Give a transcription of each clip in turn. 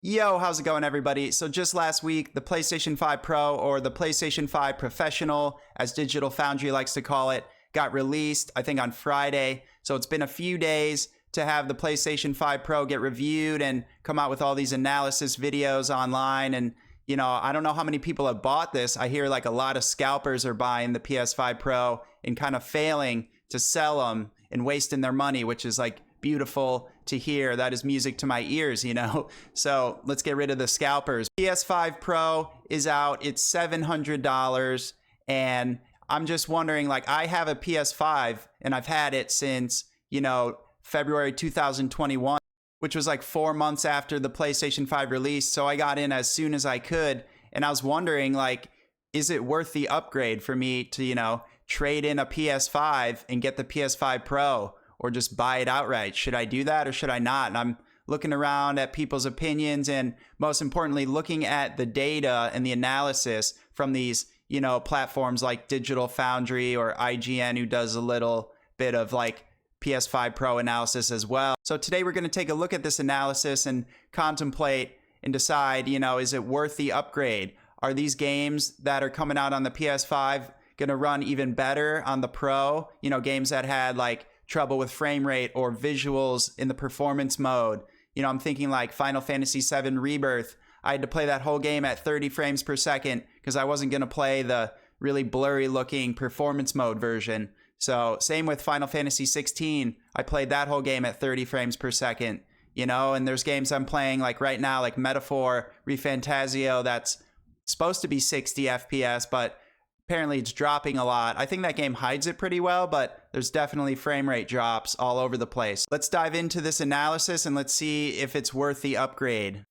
Yo, how's it going, everybody? So just last week, the PlayStation 5 Pro, or the PlayStation 5 Professional, as Digital Foundry likes to call it, got released, I think, on Friday. So it's been a few days to have the PlayStation 5 Pro get reviewed and come out with all these analysis videos online. And, you know, I don't know how many people have bought this. I hear like a lot of scalpers are buying the PS5 Pro and kind of failing to sell them and wasting their money, which is like beautiful to hear. That is music to my ears, you know? So let's get rid of the scalpers. PS5 Pro is out. It's $700. And I'm just wondering, like, I have a PS5 and I've had it since, you know, February 2021, which was like 4 months after the PlayStation 5 release. So I got in as soon as I could. And I was wondering, like, is it worth the upgrade for me to, you know, trade in a PS5 and get the PS5 Pro, or just buy it outright? Should I do that or should I not? And I'm looking around at people's opinions and, most importantly, looking at the data and the analysis from these, you know, platforms like Digital Foundry or IGN, who does a little bit of like PS5 Pro analysis as well. So today we're going to take a look at this analysis and contemplate and decide, you know, is it worth the upgrade? Are these games that are coming out on the PS5 going to run even better on the Pro? You know, games that had like trouble with frame rate or visuals in the performance mode. You know, I'm thinking like Final Fantasy VII Rebirth. I had to play that whole game at 30 frames per second because I wasn't going to play the really blurry looking performance mode version. So same with Final Fantasy 16. I played that whole game at 30 frames per second, you know, and there's games I'm playing like right now, like Metaphor Refantasio, that's supposed to be 60 FPS, but apparently it's dropping a lot. I think that game hides it pretty well, but there's definitely frame rate drops all over the place. Let's dive into this analysis and let's see if it's worth the upgrade.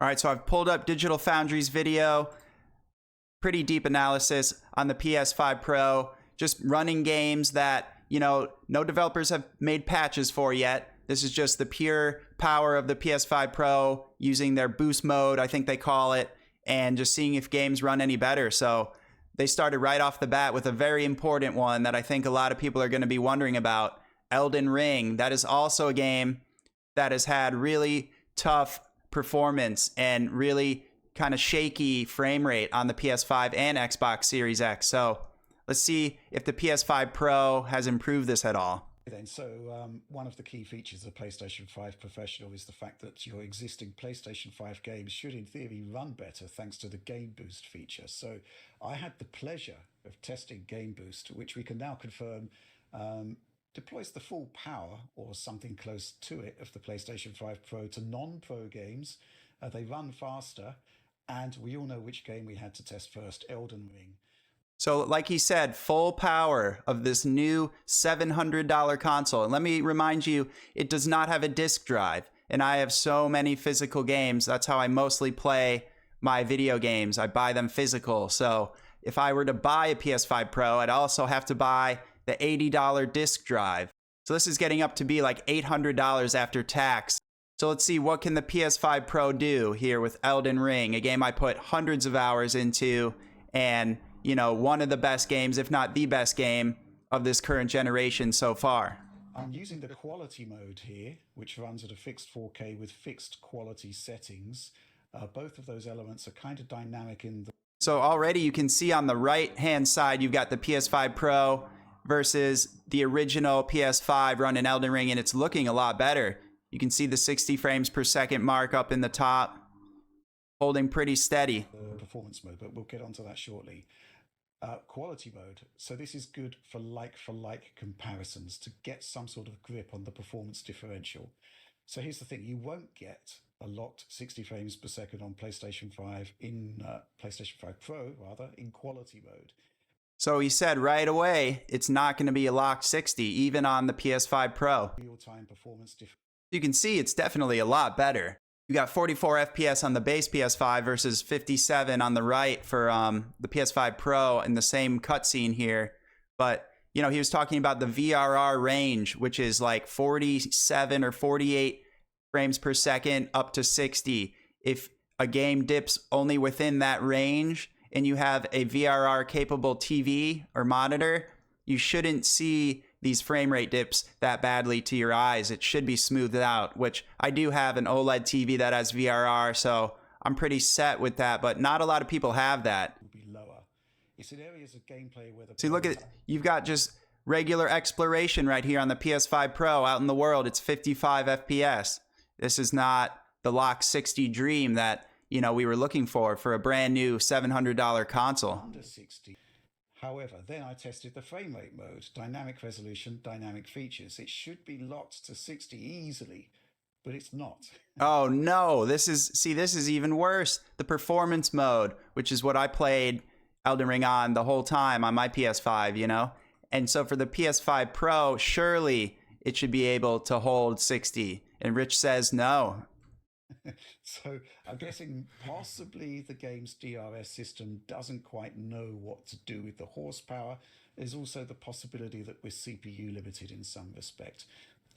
All right, so I've pulled up Digital Foundry's video. Pretty deep analysis on the PS5 Pro, just running games that, you know, no developers have made patches for yet. This is just the pure power of the PS5 Pro using their boost mode, I think they call it, and just seeing if games run any better. So they started right off the bat with a very important one that I think a lot of people are going to be wondering about. Elden Ring. That is also a game that has had really tough performance and really kind of shaky frame rate on the PS5 and Xbox Series X. So let's see if the PS5 Pro has improved this at all. One of the key features of the PlayStation 5 Professional is the fact that your existing PlayStation 5 games should in theory run better thanks to the Game Boost feature. So I had the pleasure of testing Game Boost, which we can now confirm deploys the full power, or something close to it, of the PlayStation 5 Pro to non-pro games. They run faster, and we all know which game we had to test first, Elden Ring. So like he said, full power of this new $700 console. And let me remind you, it does not have a disk drive. And I have so many physical games. That's how I mostly play my video games. I buy them physical. So if I were to buy a PS5 Pro, I'd also have to buy the $80 disk drive. So this is getting up to be like $800 after tax. So let's see, what can the PS5 Pro do here with Elden Ring, a game I put hundreds of hours into, and, you know, one of the best games, if not the best game of this current generation so far. I'm using the quality mode here, which runs at a fixed 4K with fixed quality settings. Both of those elements are kind of dynamic in the... So already you can see on the right-hand side, you've got the PS5 Pro versus the original PS5 running Elden Ring, and it's looking a lot better. You can see the 60 frames per second mark up in the top, holding pretty steady. Performance mode, but we'll get onto that shortly. Quality mode. So this is good for like comparisons to get some sort of grip on the performance differential. So here's the thing, you won't get a locked 60 frames per second on PlayStation 5 in PlayStation 5 Pro, rather, in quality mode. So he said right away, it's not going to be a locked 60, even on the PS5 Pro. Real-time performance difference. You can see it's definitely a lot better. You got 44 FPS on the base PS5 versus 57 on the right for the PS5 Pro in the same cutscene here. But, you know, he was talking about the VRR range, which is like 47 or 48 frames per second up to 60. If a game dips only within that range and you have a VRR capable TV or monitor, you shouldn't see these frame rate dips that badly to your eyes. It should be smoothed out, which I do have an OLED TV that has VRR, so I'm pretty set with that, but not a lot of people have that. Will be lower. It's in areas of gameplay where the See, look at, you've got just regular exploration right here on the PS5 Pro. Out in the world, it's 55 FPS. This is not the lock 60 dream that, you know, we were looking for a brand new $700 console. Under 60. However, then I tested the frame rate mode, dynamic resolution, dynamic features. It should be locked to 60 easily, but it's not. Oh no, this is even worse. The performance mode, which is what I played Elden Ring on the whole time on my PS5, you know? And so for the PS5 Pro, surely it should be able to hold 60. And Rich says no. So I'm guessing possibly the game's DRS system doesn't quite know what to do with the horsepower. There's also the possibility that we're CPU limited in some respect.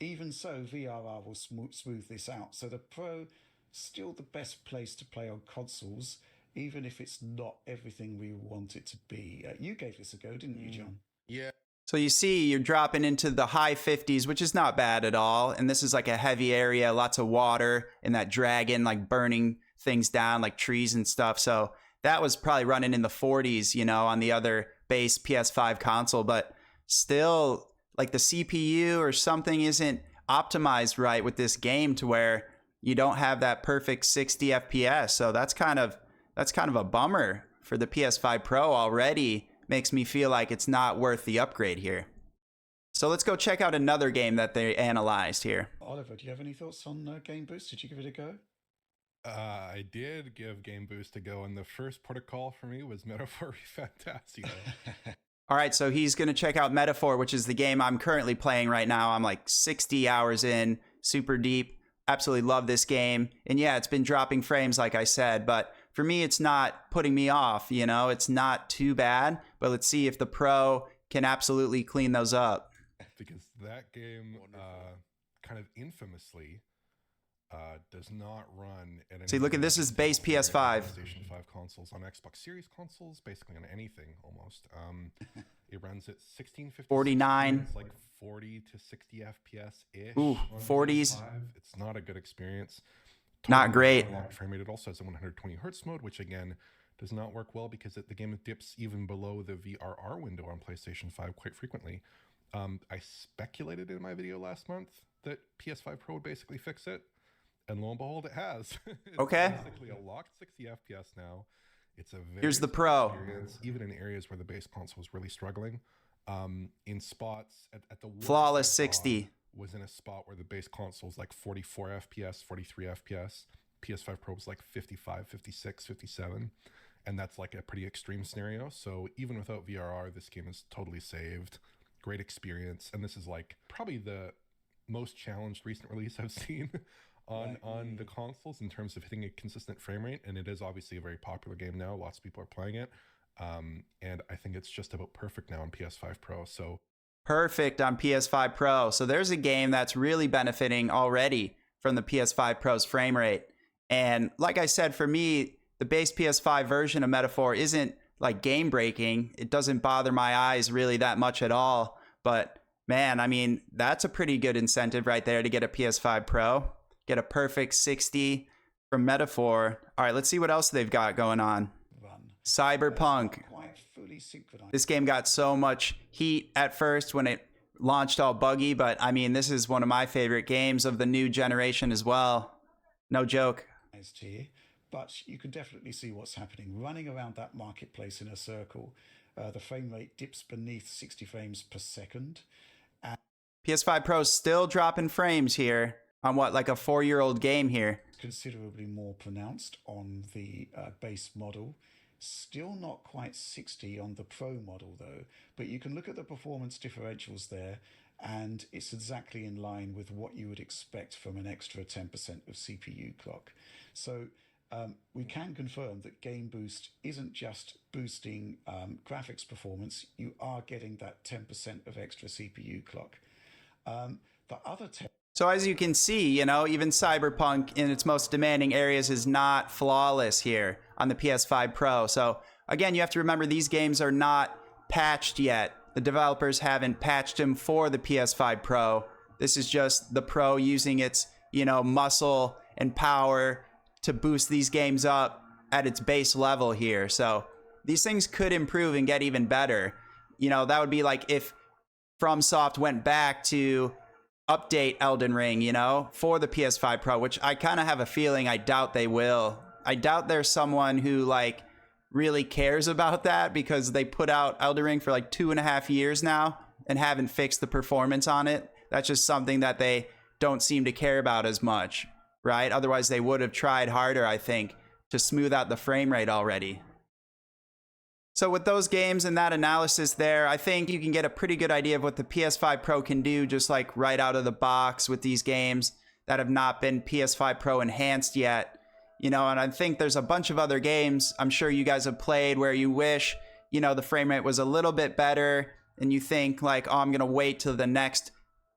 Even so, VRR will smooth this out. So the Pro, still the best place to play on consoles, even if it's not everything we want it to be. You gave this a go, didn't you, John? Yeah. So you see you're dropping into the high 50s, which is not bad at all. And this is like a heavy area, lots of water, and that dragon like burning things down like trees and stuff. So that was probably running in the 40s, you know, on the other base PS5 console. But still, like the CPU or something isn't optimized right with this game to where you don't have that perfect 60 FPS. So that's kind of a bummer for the PS5 Pro already. Makes me feel like it's not worth the upgrade here. So let's go check out another game that they analyzed here. Oliver, do you have any thoughts on Game Boost? Did you give it a go? I did give Game Boost a go, and the first protocol for me was Metaphor Fantasio. All right, so he's going to check out Metaphor, which is the game I'm currently playing right now. I'm like 60 hours in, super deep. Absolutely love this game. And yeah, it's been dropping frames, like I said, but for me, it's not putting me off, you know? It's not too bad, but let's see if the Pro can absolutely clean those up. Because that game, kind of infamously, does not run at any. See, look at this is base PS5. PlayStation 5 consoles, on Xbox Series consoles, basically on anything almost. It runs at 1650. 49. It's like 40 to 60 FPS-ish. Ooh, 40s. It's not a good experience. Not great. Frame rate. It also has a 120 hertz mode, which again does not work well because the game dips even below the VRR window on PlayStation 5 quite frequently. I speculated in my video last month that PS5 Pro would basically fix it, and lo and behold, it has. It's okay. basically a locked 60 FPS now. It's a very Here's the Pro. experience, even in areas where the base console is really struggling. In spots at the Flawless 60. Was in a spot where the base console is like 44 FPS, 43 FPS. PS5 Pro was like 55, 56, 57. And that's like a pretty extreme scenario. So even without VRR, this game is totally saved. Great experience. And this is like probably the most challenged recent release I've seen on the consoles in terms of hitting a consistent frame rate. And it is obviously a very popular game now. Lots of people are playing it. And I think it's just about perfect now on PS5 Pro. So perfect on PS5 Pro. So there's a game that's really benefiting already from the PS5 Pro's frame rate. And like I said, for me, the base PS5 version of Metaphor isn't like game breaking. It doesn't bother my eyes really that much at all. But man, I mean, that's a pretty good incentive right there to get a PS5 Pro. Get a perfect 60 from Metaphor. All right, let's see what else they've got going on. Cyberpunk. This game got so much heat at first when it launched all buggy, but I mean, this is one of my favorite games of the new generation as well. No joke. But you can definitely see what's happening. Running around that marketplace in a circle, the frame rate dips beneath 60 frames per second. PS5 Pro's still dropping frames here on what, like a 4-year-old game here. Considerably more pronounced on the base model. Still not quite 60 on the Pro model though, but you can look at the performance differentials there and it's exactly in line with what you would expect from an extra 10% of CPU clock. So we can confirm that Game Boost isn't just boosting graphics performance, you are getting that 10% of extra CPU clock. The other So as you can see, you know, even Cyberpunk in its most demanding areas is not flawless here on the PS5 Pro. So again, you have to remember these games are not patched yet The developers haven't patched him for the PS5 Pro. This is just the Pro using its, muscle and power to boost these games up at its base level here. So these things could improve and get even better. That would be like if FromSoft went back to update Elden Ring, for the PS5 Pro, which I kind of have a feeling I doubt they will. I doubt there's someone who really cares about that, because they put out Elden Ring for 2.5 years now and haven't fixed the performance on it. That's just something that they don't seem to care about as much, right? Otherwise they would have tried harder, I think, to smooth out the frame rate already. So with those games and that analysis there, I think you can get a pretty good idea of what the PS5 Pro can do, just right out of the box with these games that have not been PS5 Pro enhanced yet. And I think there's a bunch of other games I'm sure you guys have played where you wish, the frame rate was a little bit better, and you think oh, I'm going to wait till the next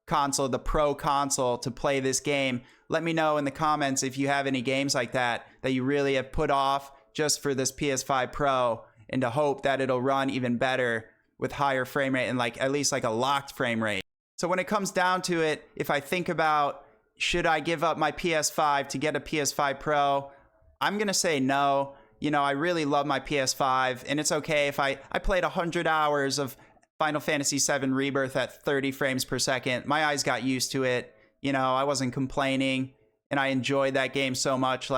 console, the Pro console, to play this game. Let me know in the comments if you have any games like that you really have put off just for this PS5 Pro, and to hope that it'll run even better with higher frame rate and at least a locked frame rate. So when it comes down to it, if I think about, should I give up my PS5 to get a PS5 Pro? I'm going to say no. I really love my PS5, and it's okay if I played 100 hours of Final Fantasy VII Rebirth at 30 frames per second. My eyes got used to it. I wasn't complaining, and I enjoyed that game so much.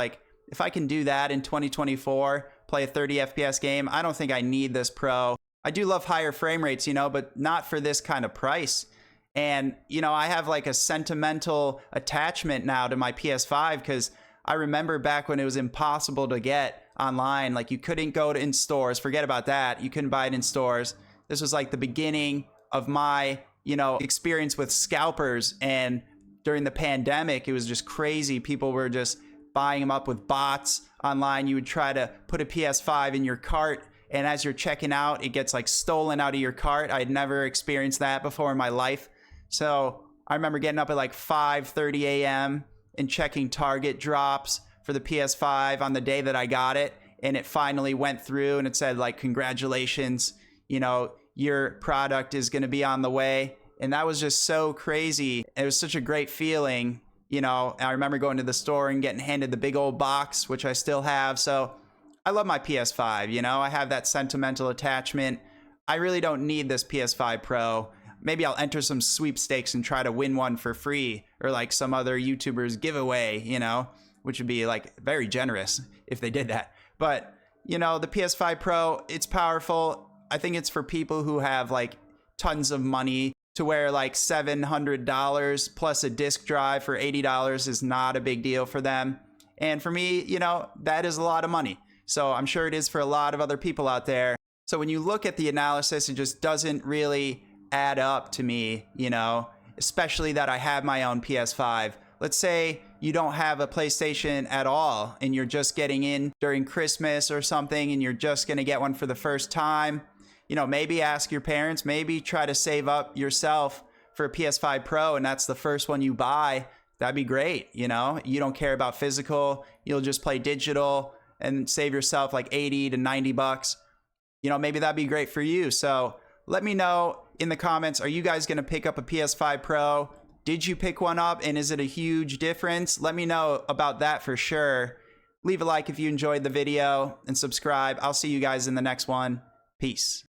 If I can do that in 2024, play a 30 FPS game, I don't think I need this Pro. I do love higher frame rates, but not for this kind of price. And, I have a sentimental attachment now to my PS5, because I remember back when it was impossible to get online. You couldn't go in stores. Forget about that. You couldn't buy it in stores. This was the beginning of my, experience with scalpers. And during the pandemic, it was just crazy. People were just buying them up with bots online. You would try to put a PS5 in your cart, and as you're checking out, it gets stolen out of your cart. I'd never experienced that before in my life. So I remember getting up at 5:30 a.m. and checking Target drops for the PS5 on the day that I got it, and it finally went through, and it said congratulations, your product is going to be on the way. And that was just so crazy. It was such a great feeling. I remember going to the store and getting handed the big old box, which I still have. So I love my PS5. I have that sentimental attachment. I really don't need this PS5 Pro. Maybe I'll enter some sweepstakes and try to win one for free, or some other YouTubers giveaway, which would be very generous if they did that. But, the PS5 Pro, it's powerful. I think it's for people who have tons of money, to where $700 plus a disk drive for $80 is not a big deal for them. And for me, that is a lot of money. So I'm sure it is for a lot of other people out there. So when you look at the analysis, it just doesn't really add up to me, especially that I have my own PS5. Let's say you don't have a PlayStation at all, and you're just getting in during Christmas or something, and you're just going to get one for the first time. Maybe ask your parents, maybe try to save up yourself for a PS5 Pro, and that's the first one you buy. That'd be great. You don't care about physical. You'll just play digital and save yourself 80 to 90 bucks. Maybe that'd be great for you. So let me know in the comments, are you guys going to pick up a PS5 Pro? Did you pick one up, and is it a huge difference? Let me know about that for sure. Leave a like if you enjoyed the video, and subscribe. I'll see you guys in the next one. Peace.